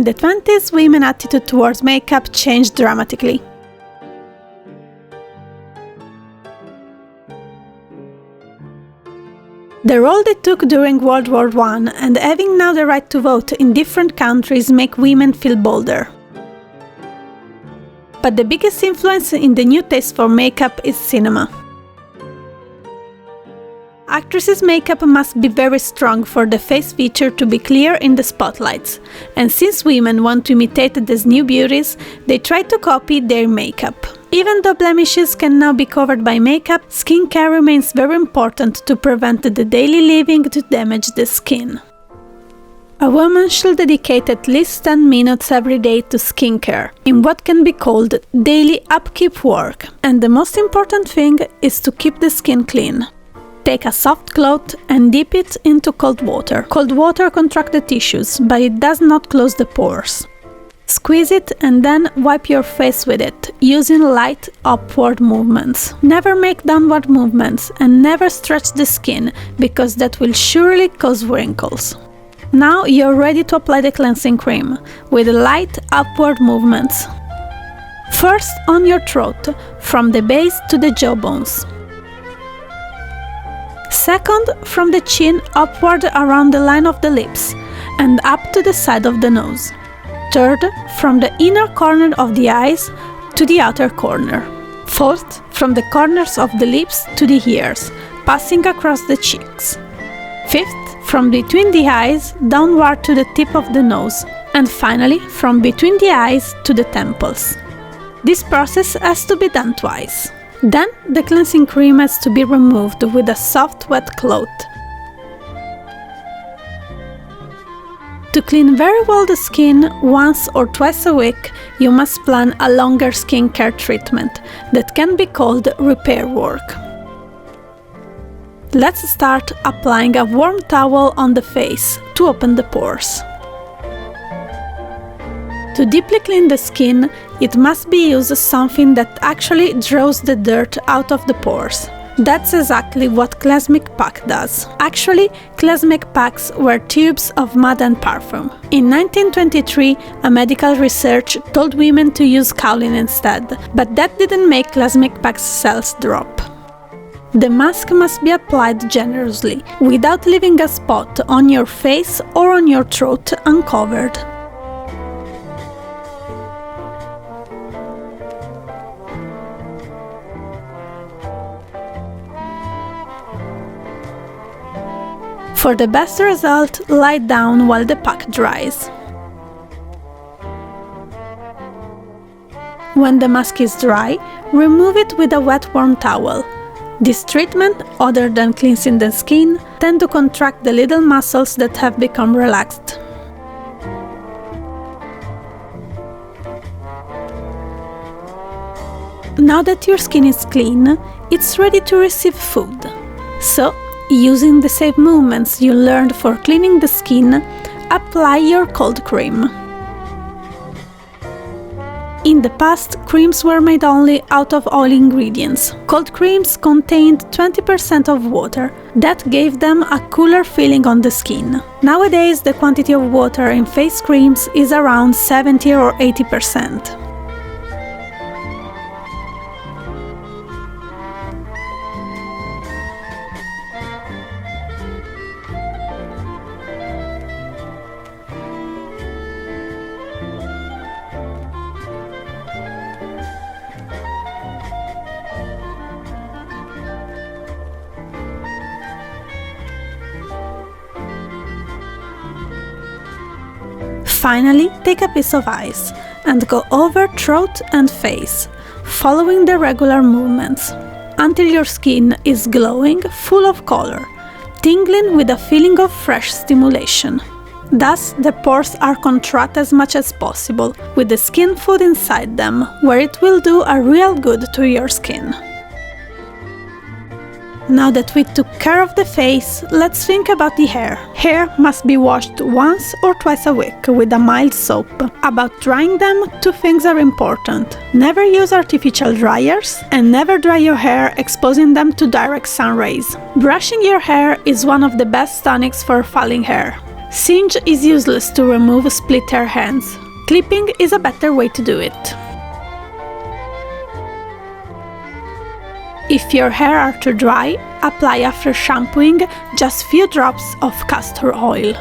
In the 20s, women's attitude towards makeup changed dramatically. The role they took during World War I and having now the right to vote in different countries make women feel bolder. But the biggest influence in the new taste for makeup is cinema. Actresses' makeup must be very strong for the face feature to be clear in the spotlights, and since women want to imitate these new beauties, they try to copy their makeup. Even though blemishes can now be covered by makeup, skincare remains very important to prevent the daily living to damage the skin. A woman should dedicate at least 10 minutes every day to skincare, in what can be called daily upkeep work, and the most important thing is to keep the skin clean. Take a soft cloth and dip it into cold water. Cold water contracts the tissues, but it does not close the pores. Squeeze it and then wipe your face with it, using light upward movements. Never make downward movements and never stretch the skin, because that will surely cause wrinkles. Now you're ready to apply the cleansing cream, with light upward movements. First on your throat, from the base to the jawbones. Second, from the chin upward around the line of the lips and up to the side of the nose. Third, from the inner corner of the eyes to the outer corner. Fourth, from the corners of the lips to the ears, passing across the cheeks. Fifth, from between the eyes downward to the tip of the nose. And finally, from between the eyes to the temples. This process has to be done twice. Then, the cleansing cream has to be removed with a soft wet cloth. To clean very well the skin once or twice a week, you must plan a longer skincare treatment that can be called repair work. Let's start applying a warm towel on the face to open the pores. To deeply clean the skin, it must be used something that actually draws the dirt out of the pores. That's exactly what Clasmic Pack does. Actually, Clasmic Packs were tubes of mud and perfume. In 1923, a medical research told women to use kaolin instead, but that didn't make Clasmic Packs sales drop. The mask must be applied generously, without leaving a spot on your face or on your throat uncovered. For the best result, lie down while the pack dries. When the mask is dry, remove it with a wet warm towel. This treatment, other than cleansing the skin, tends to contract the little muscles that have become relaxed. Now that your skin is clean, it's ready to receive food. So, using the same movements you learned for cleaning the skin, apply your cold cream. In the past, creams were made only out of oil ingredients. Cold creams contained 20% of water. That gave them a cooler feeling on the skin. Nowadays, the quantity of water in face creams is around 70 or 80%. Finally, take a piece of ice and go over throat and face, following the regular movements, until your skin is glowing, full of color, tingling with a feeling of fresh stimulation. Thus, the pores are contracted as much as possible, with the skin food inside them, where it will do a real good to your skin. Now that we took care of the face, let's think about the hair. Hair must be washed once or twice a week with a mild soap. About drying them, two things are important. Never use artificial dryers and never dry your hair exposing them to direct sun rays. Brushing your hair is one of the best tonics for falling hair. Singe is useless to remove split hair ends. Clipping is a better way to do it. If your hair are too dry, apply after shampooing just few drops of castor oil.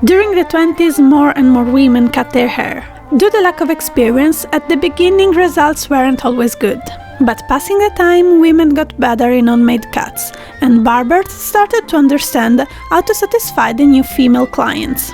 During the 20s, more and more women cut their hair. Due to lack of experience, at the beginning results weren't always good. But passing the time, women got better in homemade cuts, and barbers started to understand how to satisfy the new female clients.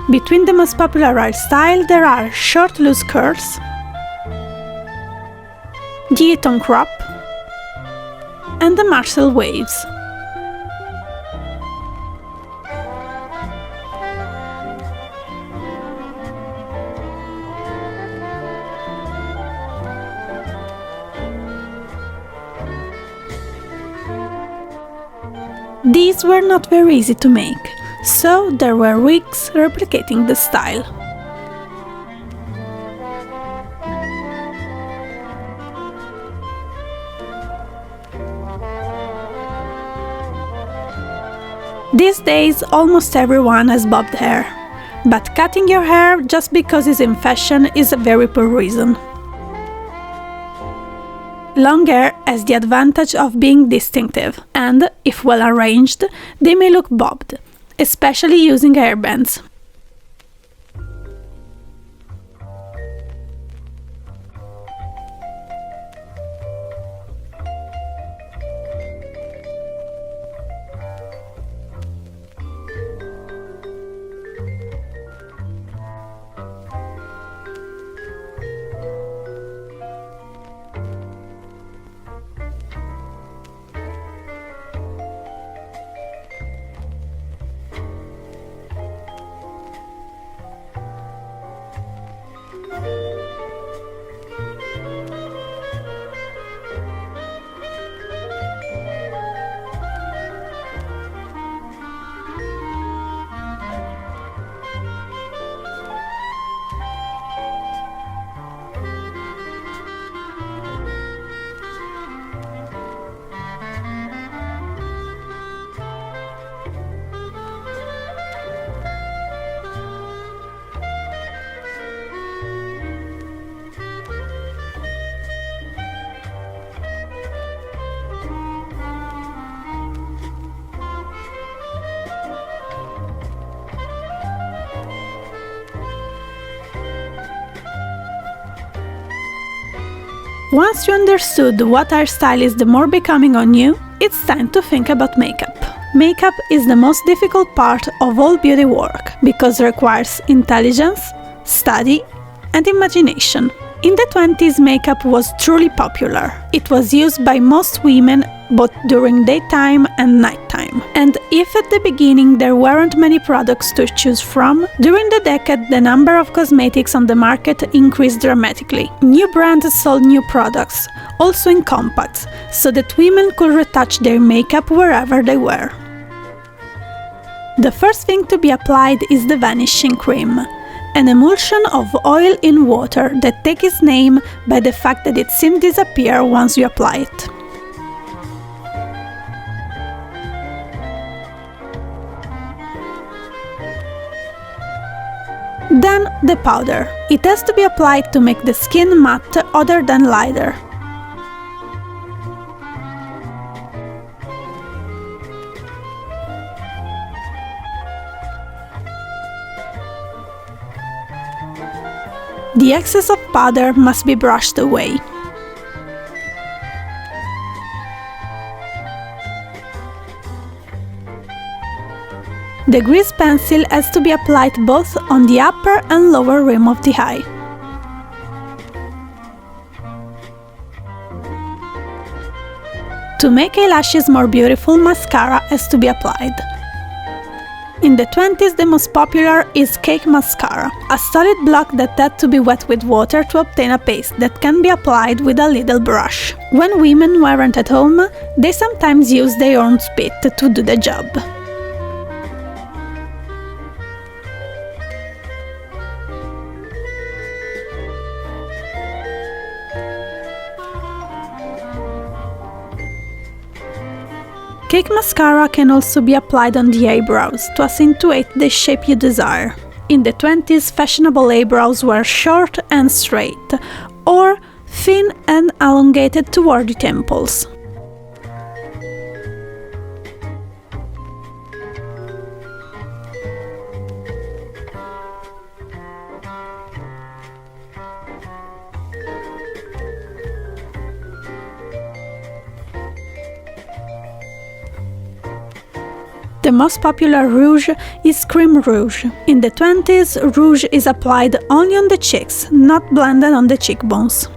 Between the most popular hairstyle there are short loose curls, the Eton crop, and the Marcel waves. These were not very easy to make, so there were wigs replicating the style. These days almost everyone has bobbed hair, but cutting your hair just because it's in fashion is a very poor reason. Long hair has the advantage of being distinctive, and, if well arranged, they may look bobbed, especially using hairbands. Once you understood what hairstyle is the more becoming on you, it's time to think about makeup. Makeup is the most difficult part of all beauty work because it requires intelligence, study, and imagination. In the 20s, makeup was truly popular. It was used by most women both during daytime and nighttime. And if at the beginning there weren't many products to choose from, during the decade the number of cosmetics on the market increased dramatically. New brands sold new products, also in compacts, so that women could retouch their makeup wherever they were. The first thing to be applied is the vanishing cream, an emulsion of oil in water that takes its name by the fact that it seems to disappear once you apply it. Then the powder. It has to be applied to make the skin matte other than lighter. The excess of powder must be brushed away. The grease pencil has to be applied both on the upper and lower rim of the eye. To make eyelashes more beautiful, mascara has to be applied. In the 20s, the most popular is cake mascara, a solid block that had to be wet with water to obtain a paste that can be applied with a little brush. When women weren't at home, they sometimes used their own spit to do the job. Cake mascara can also be applied on the eyebrows to accentuate the shape you desire. In the 20s, fashionable eyebrows were short and straight, or thin and elongated toward the temples. The most popular rouge is cream rouge. In the 20s, rouge is applied only on the cheeks, not blended on the cheekbones.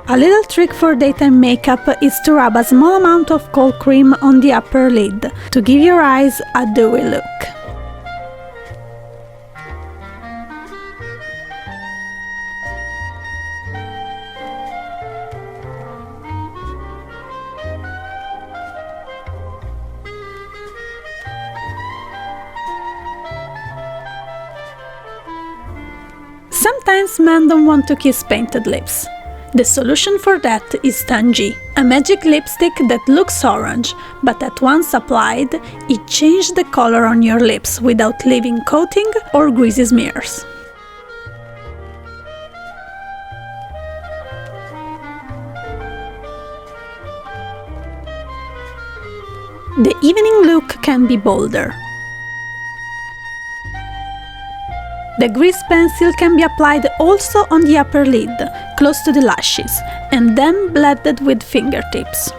A little trick for daytime makeup is to rub a small amount of cold cream on the upper lid to give your eyes a dewy look. Sometimes men don't want to kiss painted lips. The solution for that is Tangy, a magic lipstick that looks orange, but that once applied, it changes the color on your lips without leaving coating or greasy smears. The evening look can be bolder. The grease pencil can be applied also on the upper lid, close to the lashes, and then blended with fingertips.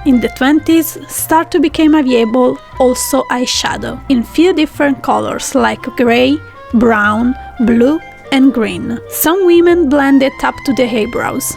In the 20s, start to become available also eyeshadow, in few different colors like grey, brown, blue and green. Some women blend it up to the eyebrows.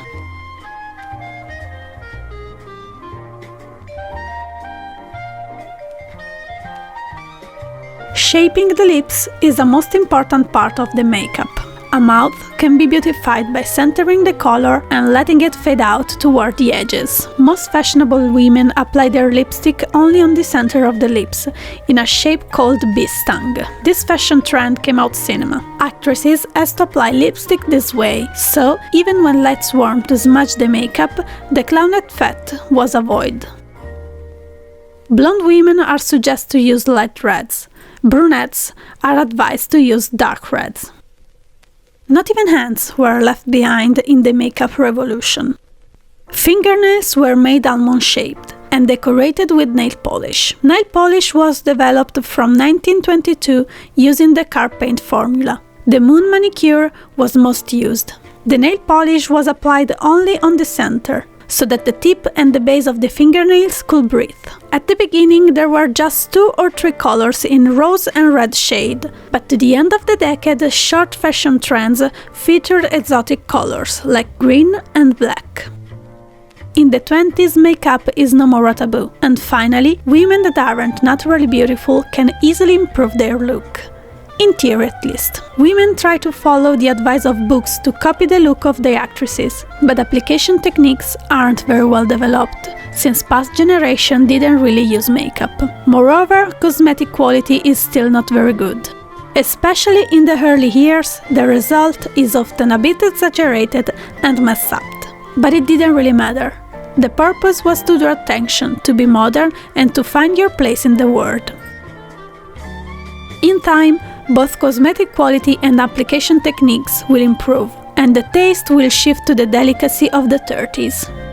Shaping the lips is the most important part of the makeup. A mouth can be beautified by centering the color and letting it fade out toward the edges. Most fashionable women apply their lipstick only on the center of the lips, in a shape called bee's tongue. This fashion trend came out cinema. Actresses has to apply lipstick this way, so even when lights warm to smudge the makeup, the clown effect was avoided. Blonde women are suggested to use light reds. Brunettes are advised to use dark reds. Not even hands were left behind in the makeup revolution. Fingernails were made almond-shaped and decorated with nail polish. Nail polish was developed from 1922 using the car paint formula. The moon manicure was most used. The nail polish was applied only on the center, so that the tip and the base of the fingernails could breathe. At the beginning there were just 2 or 3 colors in rose and red shade, but to the end of the decade short fashion trends featured exotic colors like green and black. In the 20s, makeup is no more a taboo, and finally, women that aren't naturally beautiful can easily improve their look. In theory at least. Women try to follow the advice of books to copy the look of their actresses, but application techniques aren't very well developed, since past generations didn't really use makeup. Moreover, cosmetic quality is still not very good. Especially in the early years, the result is often a bit exaggerated and messed up. But it didn't really matter. The purpose was to draw attention, to be modern, and to find your place in the world. In time, both cosmetic quality and application techniques will improve, and the taste will shift to the delicacy of the 30s.